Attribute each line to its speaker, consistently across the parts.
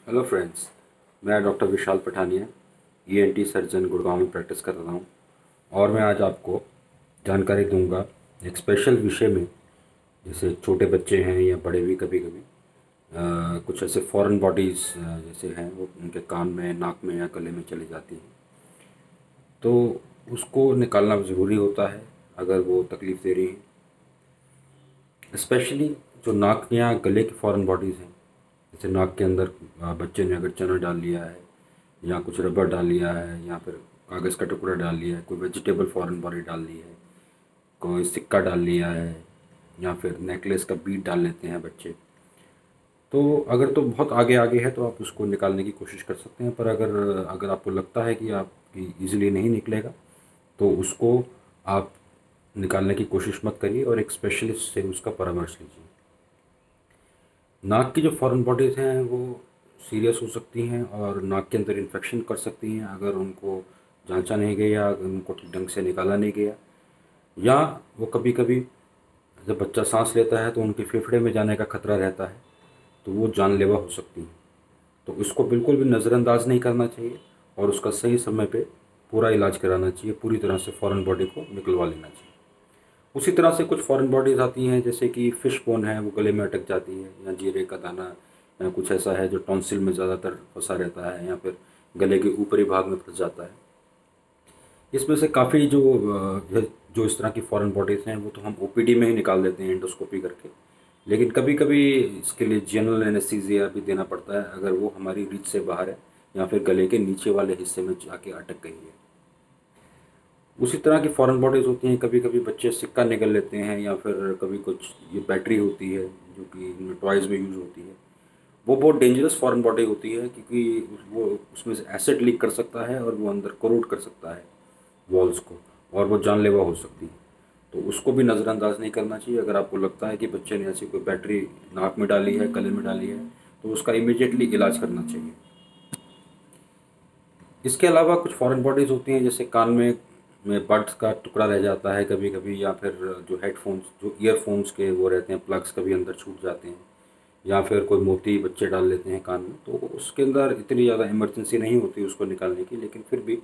Speaker 1: Hello friends, मैं doctor विशाल Pathania ENT surgeon Gurgaon में practice कर रहा हूँ। और मैं आज आपको जानकारी दूंगा एक स्पेशल विषय में। जैसे छोटे बच्चे हैं या बड़े भी कभी कभी कुछ ऐसे फॉरेन बॉडीज़ जैसे हैं वो उनके कान में, नाक में या गले में चली जाती हैं, तो उसको निकालना ज़रूरी होता है अगर वो तकलीफ़ दे रही है। स्पेशली जो नाक या गले की फॉरेन बॉडीज़ हैं, जैसे नाक के अंदर बच्चे ने अगर चना डाल लिया है या कुछ रबर डाल लिया है या फिर कागज़ का टुकड़ा डाल लिया है, कोई वेजिटेबल फॉरेन बॉडी डाल ली है, कोई सिक्का डाल लिया है या फिर नेकलेस का बीड डाल लेते हैं बच्चे। तो अगर तो बहुत आगे आगे है तो आप उसको निकालने की कोशिश कर सकते हैं, पर अगर अगर आपको लगता है कि आपकी ईज़िली नहीं निकलेगा तो उसको आप निकालने की कोशिश मत करिए और एक स्पेशलिस्ट से उसका परामर्श लीजिए। नाक की जो फॉरेन बॉडीज़ हैं वो सीरियस हो सकती हैं और नाक के अंदर इन्फेक्शन कर सकती हैं अगर उनको जांचा नहीं गया, अगर उनको ठीक ढंग से निकाला नहीं गया, या वो कभी कभी जब बच्चा सांस लेता है तो उनके फेफड़े में जाने का खतरा रहता है, तो वो जानलेवा हो सकती हैं। तो इसको बिल्कुल भी नज़रअंदाज नहीं करना चाहिए और उसका सही समय पे पूरा इलाज कराना चाहिए, पूरी तरह से फॉरेन बॉडी को निकलवा लेना चाहिए। उसी तरह से कुछ फॉरेन बॉडीज़ आती हैं, जैसे कि फ़िश बोन है, वो गले में अटक जाती है, या जीरे का दाना या कुछ ऐसा है जो टॉन्सिल में ज़्यादातर फंसा रहता है या फिर गले के ऊपरी भाग में फंस जाता है। इसमें से काफ़ी जो इस तरह की फॉरेन बॉडीज़ हैं वो तो हम ओपीडी में ही निकाल देते हैं एंडोस्कोपी करके, लेकिन कभी कभी इसके लिए जनरल एनेस्थीसिया भी देना पड़ता है अगर वो हमारी रीच से बाहर है या फिर गले के नीचे वाले हिस्से में जाके अटक गई है। उसी तरह की फॉरेन बॉडीज़ होती हैं, कभी कभी बच्चे सिक्का निकल लेते हैं या फिर कभी कुछ ये बैटरी होती है जो कि टॉयज़ में यूज़ होती है। वो बहुत डेंजरस फॉरेन बॉडी होती है क्योंकि वो उसमें से एसिड लीक कर सकता है और वो अंदर कोरोड कर सकता है वॉल्स को, और वो जानलेवा हो सकती है। तो उसको भी नज़रअंदाज नहीं करना चाहिए। अगर आपको लगता है कि बच्चे ने ऐसी कोई बैटरी नाक में डाली है, गले में डाली है, तो उसका इमीडिएटली इलाज करना चाहिए। इसके अलावा कुछ फॉरेन बॉडीज़ होती हैं, जैसे कान में बड्स का टुकड़ा रह जाता है कभी कभी, या फिर जो हेडफोन्स, जो ईयरफोन्स के वो रहते हैं प्लग्स, कभी अंदर छूट जाते हैं, या फिर कोई मोती बच्चे डाल लेते हैं कान में। तो उसके अंदर इतनी ज़्यादा इमरजेंसी नहीं होती उसको निकालने की, लेकिन फिर भी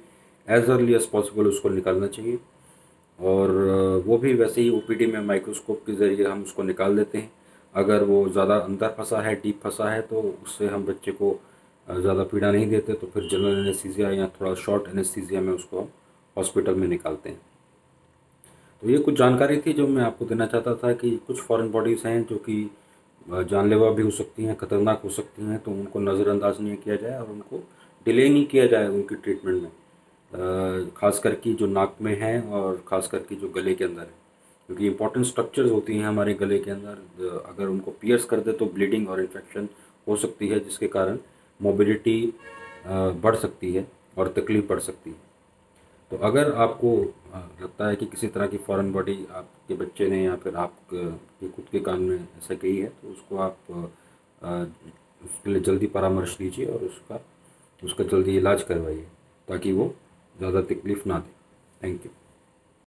Speaker 1: एज अर्ली एज पॉसिबल उसको निकालना चाहिए। और वो भी वैसे ही ओपीडी में माइक्रोस्कोप के ज़रिए हम उसको निकाल देते हैं। अगर वो ज़्यादा अंदर फंसा है, डीप फंसा है, तो उससे हम बच्चे को ज़्यादा पीड़ा नहीं देते, तो फिर जनरल एनेस्थीसिया या थोड़ा शॉर्ट एनेस्थीसिया में उसको हम हॉस्पिटल में निकालते हैं। तो ये कुछ जानकारी थी जो मैं आपको देना चाहता था कि कुछ फॉरेन बॉडीज़ हैं जो कि जानलेवा भी हो सकती हैं, ख़तरनाक हो सकती हैं, तो उनको नज़रअंदाज नहीं किया जाए और उनको डिले नहीं किया जाए उनकी ट्रीटमेंट में। ख़ास करके जो नाक में है और ख़ास करके जो गले के अंदर है, क्योंकि इंपॉर्टेंट स्ट्रक्चर्स होती हैं हमारे गले के अंदर। अगर उनको पियर्स कर दे तो ब्लीडिंग और इन्फेक्शन हो सकती है, जिसके कारण मोबिलिटी बढ़ सकती है और तकलीफ़ बढ़ सकती है। तो अगर आपको लगता है कि किसी तरह की फॉरेन बॉडी आपके बच्चे ने या फिर आप के खुद के कान में ऐसा कही है, तो उसको आप उसके लिए जल्दी परामर्श लीजिए और उसका उसका जल्दी इलाज करवाइए ताकि वो ज़्यादा तकलीफ़ ना दे। Thank you.